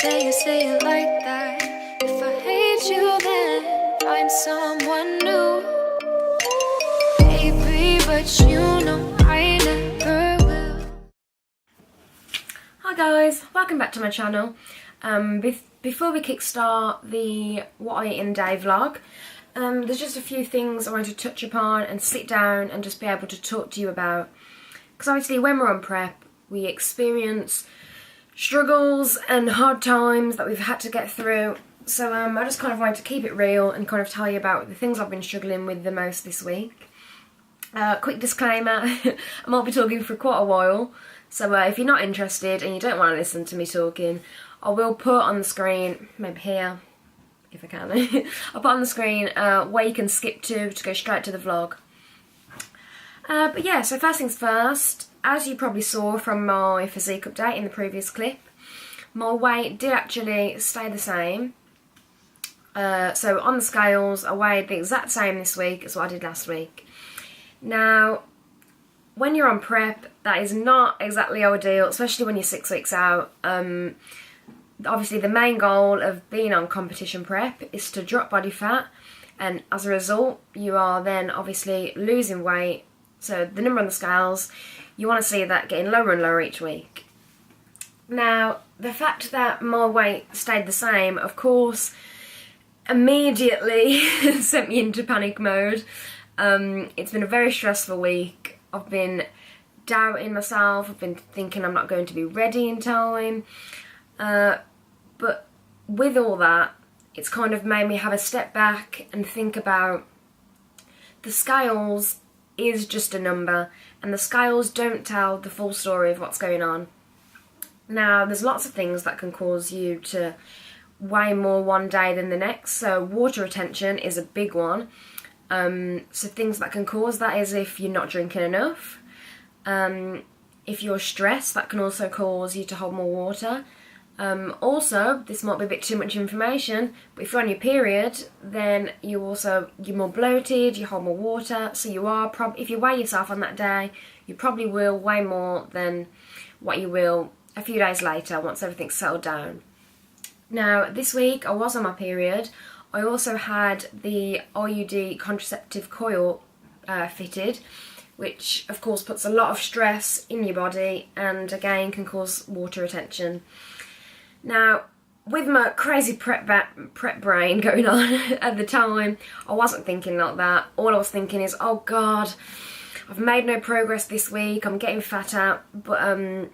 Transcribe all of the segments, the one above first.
say it like that. If I hate you, then find someone new. Baby, but you know I never will. Hi guys, welcome back to my channel. Before we kickstart the What I Eat in a Day vlog, there's just a few things I want to touch upon and sit down and just be able to talk to you about. Because obviously when we're on prep, we experience struggles and hard times that we've had to get through. So I just kind of wanted to keep it real and kind of tell you about the things I've been struggling with the most this week. Quick disclaimer, I might be talking for quite a while. So if you're not interested and you don't want to listen to me talking, I will put on the screen, maybe here, if I can, I'll put on the screen where you can skip to go straight to the vlog. But yeah, so first things first, as you probably saw from my physique update in the previous clip, my weight did actually stay the same. So on the scales, I weighed the exact same this week as what I did last week. Now, when you're on prep, that is not exactly ideal, especially when you're 6 weeks out. Obviously, the main goal of being on competition prep is to drop body fat, and as a result, you are then obviously losing weight. So the number on the scales, you want to see that getting lower and lower each week. Now, the fact that my weight stayed the same, of course, immediately sent me into panic mode. It's been a very stressful week. I've been doubting myself, I've been thinking I'm not going to be ready in time. But with all that, it's kind of made me have a step back and think about the scales is just a number, and the scales don't tell the full story of what's going on. Now, there's lots of things that can cause you to weigh more one day than the next. So water retention is a big one. So things that can cause that is if you're not drinking enough. If you're stressed, that can also cause you to hold more water. Also, this might be a bit too much information, but if you're on your period, then you're more bloated, you hold more water, so you are if you weigh yourself on that day, you probably will weigh more than what you will a few days later once everything's settled down. Now, this week I was on my period. I also had the IUD contraceptive coil fitted, which of course puts a lot of stress in your body and again can cause water retention. Now, with my crazy prep brain going on at the time, I wasn't thinking like that. All I was thinking is, oh God, I've made no progress this week, I'm getting fatter. But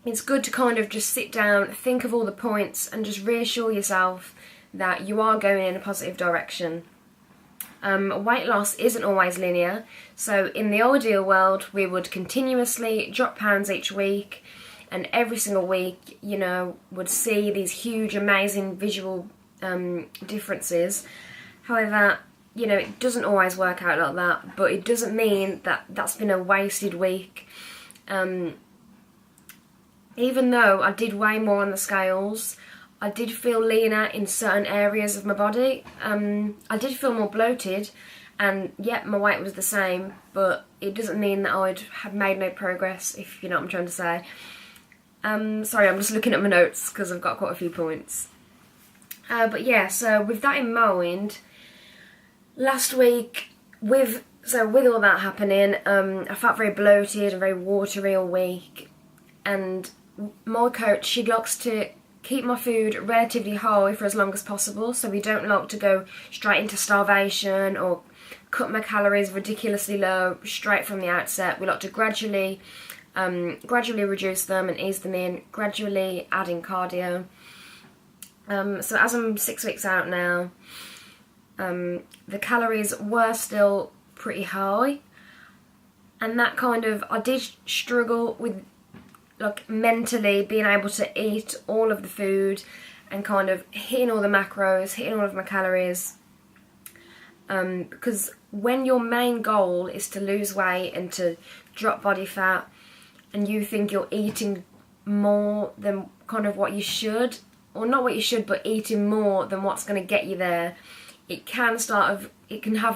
it's good to kind of just sit down, think of all the points and just reassure yourself that you are going in a positive direction. Weight loss isn't always linear, so in the ideal world we would continuously drop pounds each week, and every single week, you know, would see these huge, amazing visual differences. However, you know, it doesn't always work out like that, but it doesn't mean that that's been a wasted week. Even though I did weigh more on the scales, I did feel leaner in certain areas of my body. I did feel more bloated, and yet my weight was the same, but it doesn't mean that I'd have made no progress, if you know what I'm trying to say. Sorry, I'm just looking at my notes because I've got quite a few points. But yeah, so with that in mind, last week, with all that happening, I felt very bloated and very watery all week, and my coach, she likes to keep my food relatively high for as long as possible, so we don't like to go straight into starvation or cut my calories ridiculously low straight from the outset. We like to gradually reduce them and ease them in, gradually adding cardio. So as I'm 6 weeks out now, the calories were still pretty high, and that kind of, I did struggle with like mentally being able to eat all of the food and kind of hitting all the macros, hitting all of my calories, because when your main goal is to lose weight and to drop body fat, and you think you're eating more than kind of what you should, or not what you should, but eating more than what's going to get you there, it can have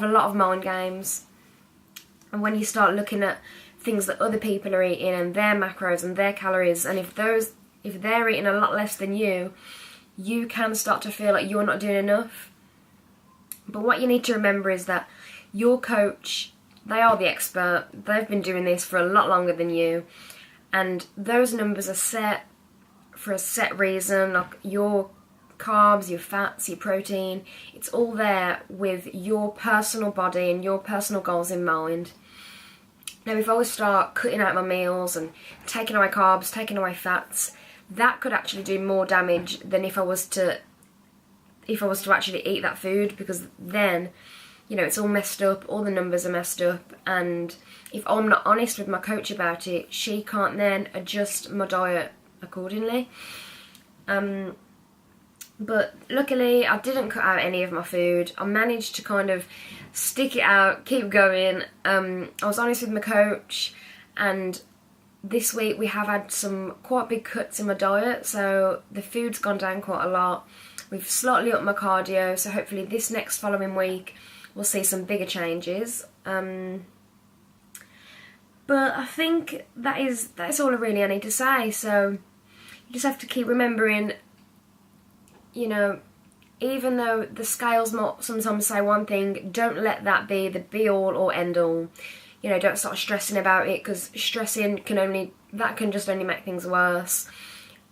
a lot of mind games. And when you start looking at things that other people are eating and their macros and their calories, and if those if they're eating a lot less than you can start to feel like you're not doing enough. But what you need to remember is that your coach, they are the expert. They've been doing this for a lot longer than you, and those numbers are set for a set reason. Like your carbs, your fats, your protein, it's all there with your personal body and your personal goals in mind. Now, if I was to start cutting out my meals and taking away carbs, taking away fats, that could actually do more damage than if I was to actually eat that food, because then, you know, it's all messed up, all the numbers are messed up, and if I'm not honest with my coach about it, she can't then adjust my diet accordingly. But luckily I didn't cut out any of my food. I managed to kind of stick it out, keep going. I was honest with my coach, and this week we have had some quite big cuts in my diet, so the food's gone down quite a lot. We've slightly upped my cardio, so hopefully this next following week we'll see some bigger changes. But I think that's all I really need to say. So you just have to keep remembering, you know, even though the scales might sometimes say one thing, don't let that be the be all or end all. You know, don't start stressing about it, because stressing can just only make things worse.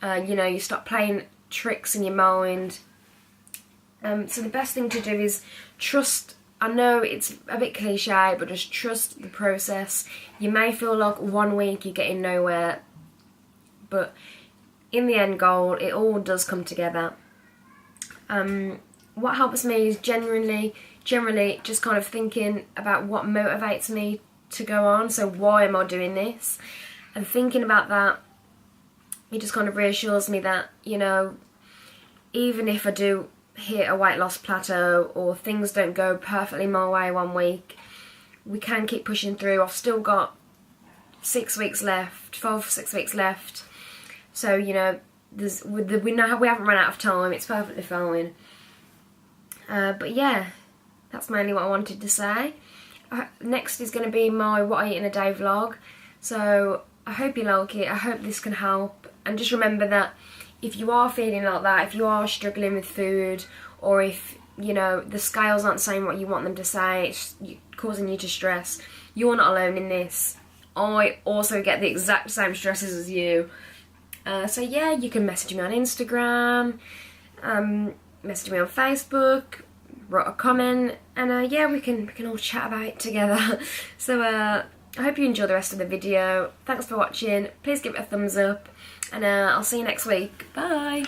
You know, you start playing tricks in your mind. So the best thing to do is trust. I know it's a bit cliche, but just trust the process. You may feel like one week you're getting nowhere, but in the end goal, it all does come together. What helps me is generally just kind of thinking about what motivates me to go on. So why am I doing this? And thinking about that, it just kind of reassures me that, you know, even if I do hit a weight loss plateau or things don't go perfectly my way one week, we can keep pushing through. I've still got 6 weeks left, 5-6 weeks left. So, you know, we haven't run out of time. It's perfectly fine. But yeah, that's mainly what I wanted to say. Next is going to be my what I eat in a day vlog. So I hope you like it. I hope this can help. And just remember that if you are feeling like that, if you are struggling with food, or if, you know, the scales aren't saying what you want them to say, it's causing you to stress, you're not alone in this. I also get the exact same stresses as you. So yeah, you can message me on Instagram, message me on Facebook, write a comment, and yeah, we can all chat about it together. So I hope you enjoy the rest of the video. Thanks for watching. Please give it a thumbs up, and I'll see you next week. Bye.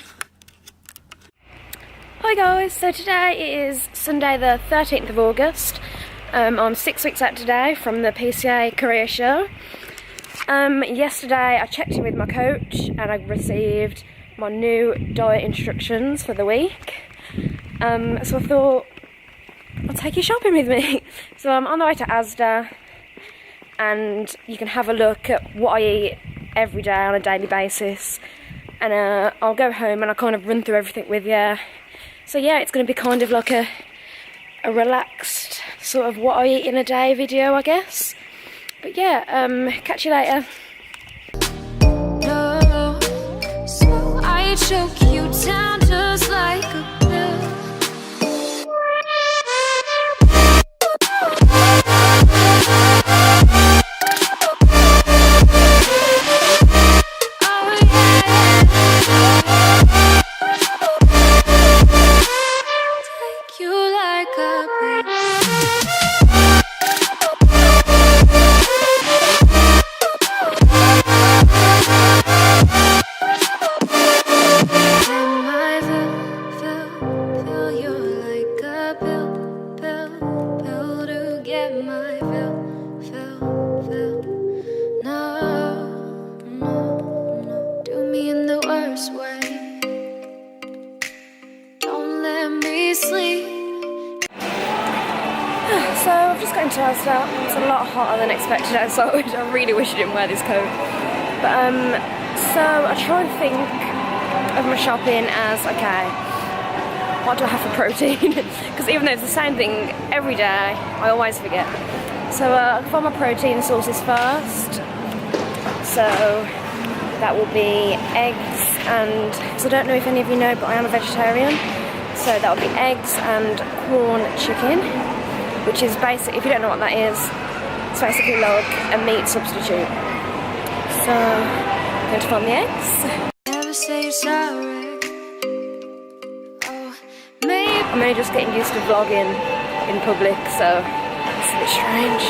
Hi guys, so today is Sunday the 13th of August. I'm 6 weeks out today from the PCA career show. Yesterday I checked in with my coach and I received my new diet instructions for the week. So I thought, I'll take you shopping with me. So I'm on the way to Asda, and you can have a look at what I eat every day on a daily basis. And I'll go home and I'll kind of run through everything with you. So yeah, it's going to be kind of like a relaxed sort of what I eat in a day video, I guess. But yeah, catch you later. No, so I choke you down just like a pill. Oh yeah, take you like a pill. So I've just got into Asda. It's a lot hotter than expected outside. I really wish I didn't wear this coat. But so I try and think of my shopping as, okay, what do I have for protein? Because even though it's the same thing every day, I always forget. So I find my protein sources first. So that will be eggs, and because I don't know if any of you know, but I am a vegetarian, so that would be eggs and corn chicken, which is basically, if you don't know what that is, it's basically like a meat substitute. So I'm going to find the eggs. Never say you're sorry. Oh, maybe I'm only just getting used to vlogging in public, so it's a bit strange.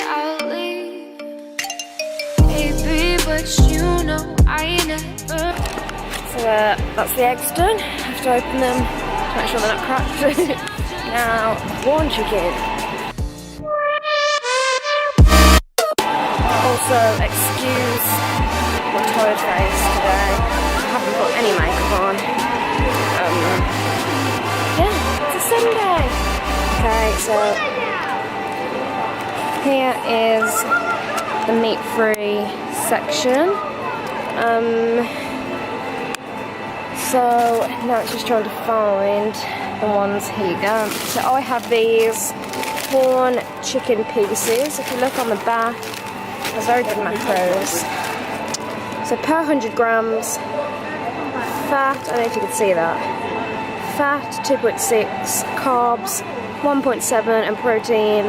I'll leave. Maybe, but you know I never. So that's the eggs done. I have to open them to make sure they're not cracked. Now, corn chicken. Also, excuse my tired face today. I haven't got any makeup on. Yeah, it's a Sunday. Okay, so here is the meat-free section. So now it's just trying to find the ones. Here you go. So I have these corn chicken pieces. If you look on the back, there's very good macros. So per 100 grams, fat, I don't know if you can see that, fat 2.6, carbs 1.7, and protein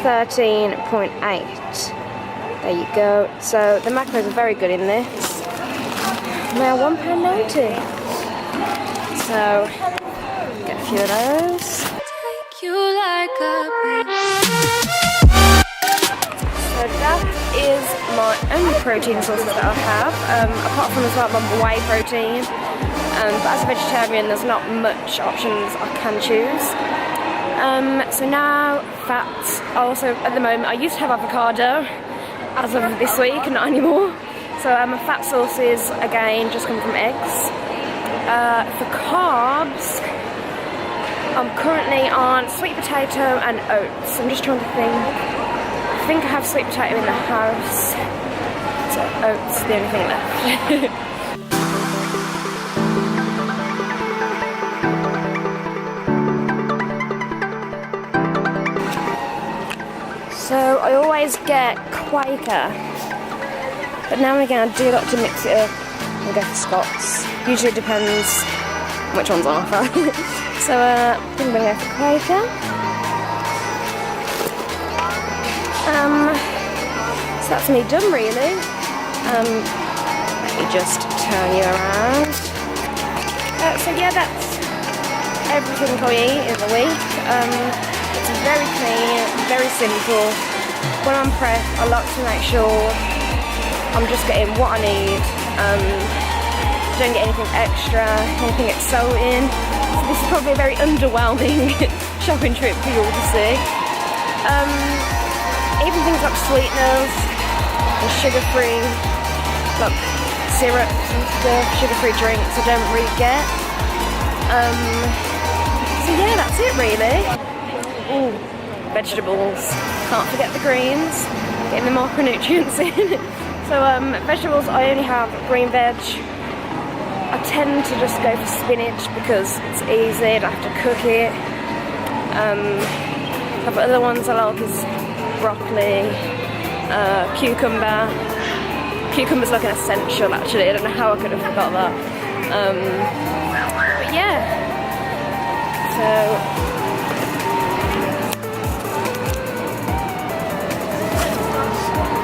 13.8. There you go. So the macros are very good in this. Now £1.90. So get a few of those. Take you like a So that is my only protein sources that I have, apart from as well my whey protein. But as a vegetarian, there's not much options I can choose. So now fats. Also, at the moment, I used to have avocado. As of this week, not anymore. So my fat sources again just come from eggs. For carbs, I'm currently on sweet potato and oats. I'm just trying to think. I think I have sweet potato in the house, so oats the only thing left. So I always get Quaker, but now and again I do like to mix it up and go for Scots. Usually it depends which one's on offer. So I think I'm going to go for Quaker. So that's me done really. Let me just turn you around. So yeah, that's everything I eat in the week. It's very clean, very simple. When I'm prep, I like to make sure I'm just getting what I need. Don't get anything extra, anything exciting. So this is probably a very underwhelming shopping trip for you all to see. Even things like sweeteners and sugar-free, like syrups and stuff, sugar-free drinks I don't really get. So yeah, that's it really. Ooh, vegetables. Can't forget the greens. Getting the micronutrients in. So vegetables, I only have green veg. I tend to just go for spinach because it's easy, I don't have to cook it. The other ones I like is broccoli, cucumber. Cucumber's like an essential actually, I don't know how I could have forgot that. But yeah, so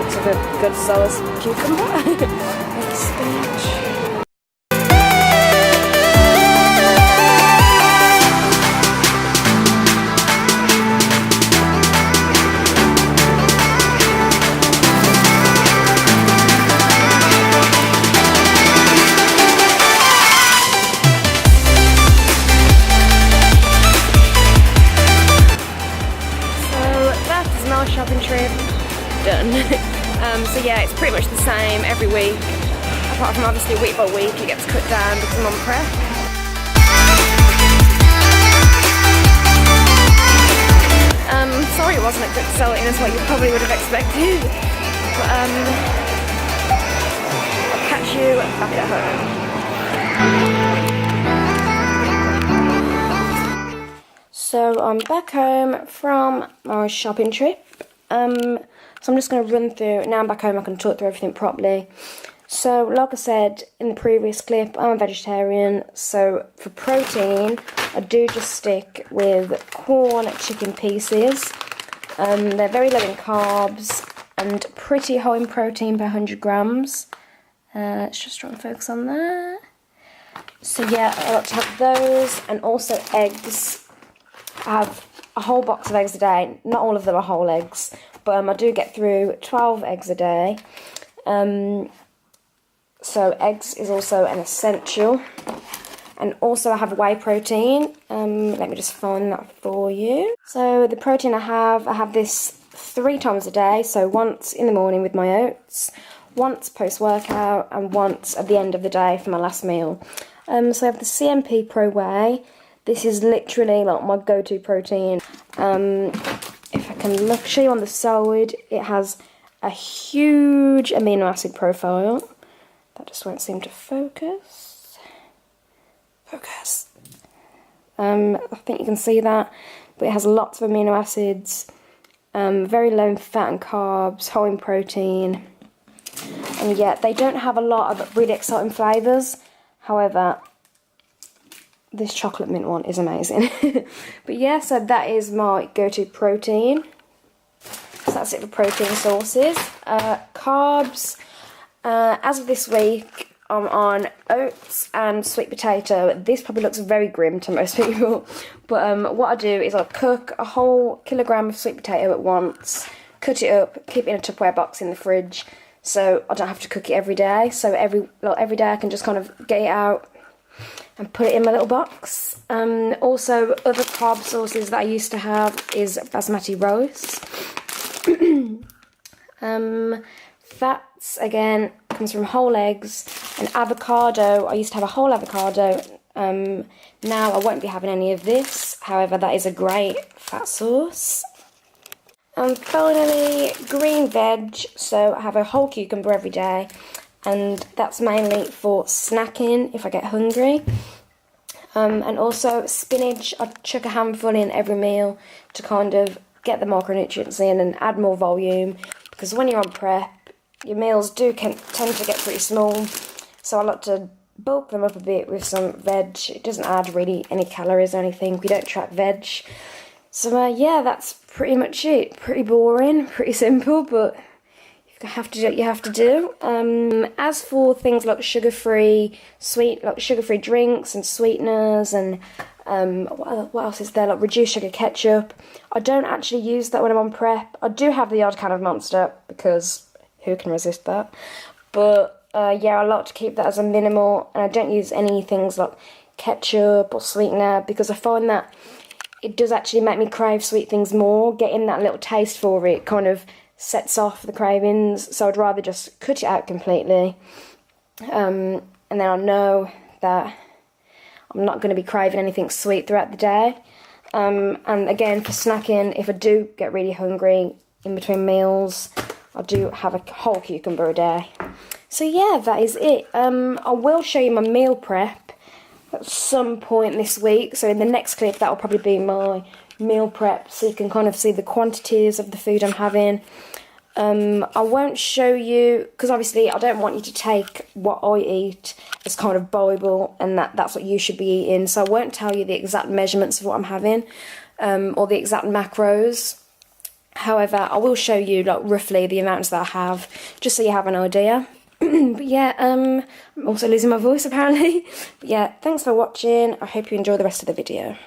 it's a good solid cucumber. Spinach. Shopping trip done. So yeah, it's pretty much the same every week, apart from obviously week by week it gets cut down because I'm on prep. Sorry it wasn't as exciting as what you probably would have expected, but I'll catch you back at home. So I'm back home from my shopping trip. So I'm just going to run through, now I'm back home I can talk through everything properly. So like I said in the previous clip, I'm a vegetarian, so for protein I do just stick with corn chicken pieces. They're very low in carbs and pretty high in protein per 100 grams. Let's just try and focus on that. So yeah, I like to have those, and also eggs. I have a whole box of eggs a day. Not all of them are whole eggs, but I do get through 12 eggs a day. So eggs is also an essential. And also I have whey protein. Let me just find that for you. So the protein I have this 3 times a day. So once in the morning with my oats, once post-workout, and once at the end of the day for my last meal. So I have the CMP Pro Whey. This is literally like my go-to protein. If I can show you on the side, it has a huge amino acid profile. That just won't seem to focus. I think you can see that, but it has lots of amino acids, very low in fat and carbs, high in protein, and yet they don't have a lot of really exciting flavours. However, this chocolate mint one is amazing. But yeah, so that is my go-to protein. So that's it for protein sources. Carbs, as of this week, I'm on oats and sweet potato. This probably looks very grim to most people, but what I do is I cook a whole kilogram of sweet potato at once, cut it up, keep it in a Tupperware box in the fridge, so I don't have to cook it every day. So every day I can just kind of get it out and put it in my little box. Also, other carb sources that I used to have is basmati rice. Fats, again, comes from whole eggs. And avocado, I used to have a whole avocado. Now I won't be having any of this. However, that is a great fat source. And finally, green veg. So I have a whole cucumber every day. And that's mainly for snacking if I get hungry. And also spinach, I chuck a handful in every meal to kind of get the macronutrients in and add more volume, because when you're on prep, your meals do tend to get pretty small, so I like to bulk them up a bit with some veg. It doesn't add really any calories or anything, we don't track veg. So yeah, that's pretty much it. Pretty boring, pretty simple, but you have to do what you have to do. As for things like sugar-free drinks and sweeteners, and what else is there, like reduced sugar ketchup, I don't actually use that when I'm on prep. I do have the odd can of Monster, because who can resist that? But yeah, I like to keep that as a minimal, and I don't use any things like ketchup or sweetener, because I find that it does actually make me crave sweet things more. Getting that little taste for it kind of sets off the cravings, so I'd rather just cut it out completely. And then I know that I'm not going to be craving anything sweet throughout the day. And again, for snacking, if I do get really hungry in between meals, I do have a whole cucumber a day. So yeah, that is it. I will show you my meal prep at some point this week. So in the next clip, that will probably be my meal prep, so you can kind of see the quantities of the food I'm having. I won't show you, because obviously I don't want you to take what I eat as kind of Bible and that's what you should be eating, so I won't tell you the exact measurements of what I'm having, or the exact macros. However, I will show you like roughly the amounts that I have, just so you have an idea. But yeah, I'm also losing my voice apparently. But yeah, thanks for watching. I hope you enjoy the rest of the video.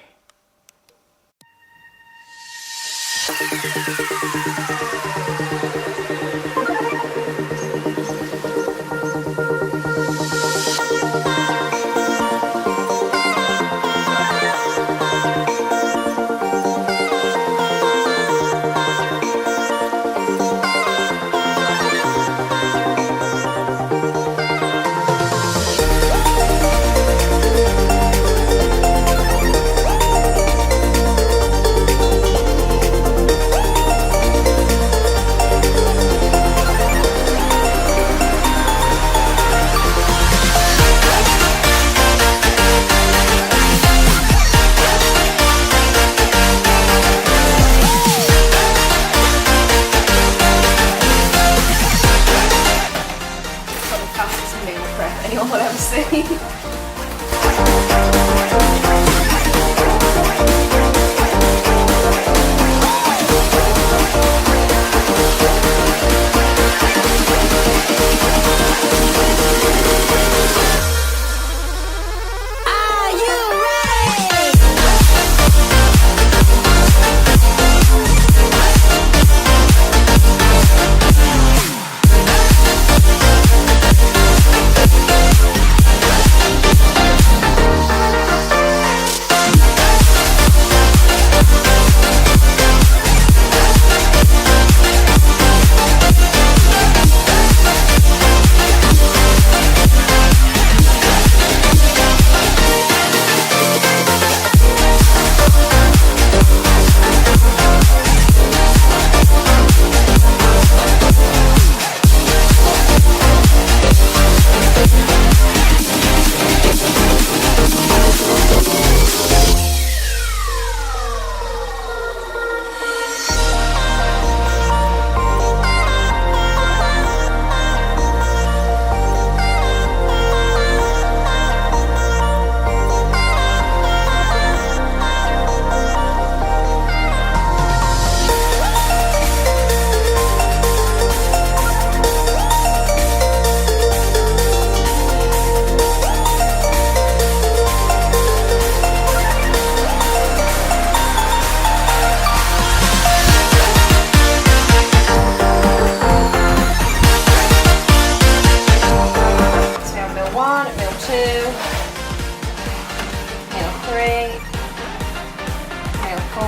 4,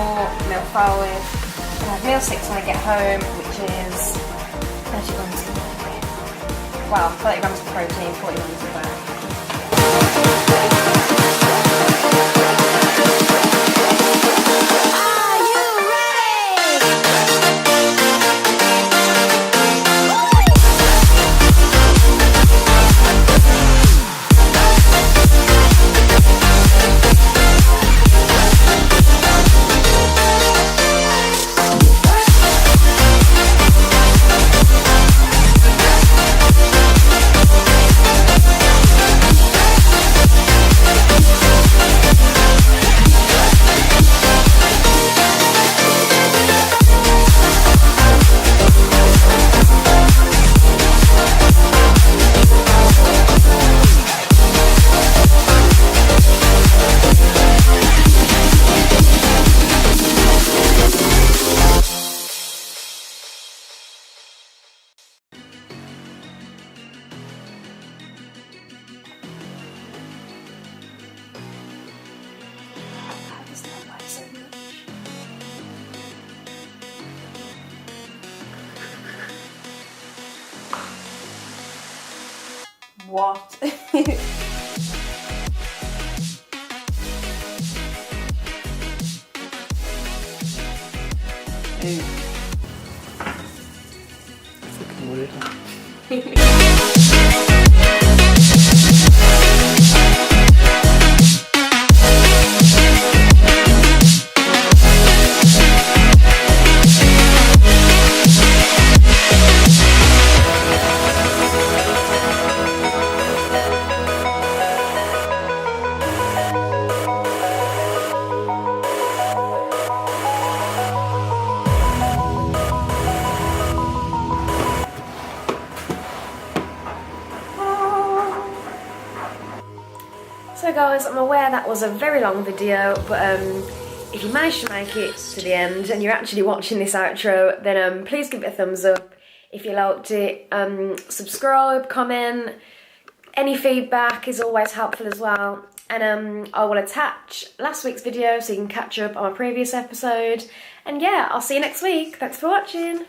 meal 5, and I have meal 6 when I get home, which is 30 grams of protein. Well, 30 grams of protein, 40 grams of fat. What? So guys, I'm aware that was a very long video, but if you managed to make it to the end and you're actually watching this outro, then please give it a thumbs up if you liked it. Subscribe, comment, any feedback is always helpful as well. And I will attach last week's video so you can catch up on my previous episode. And yeah, I'll see you next week. Thanks for watching.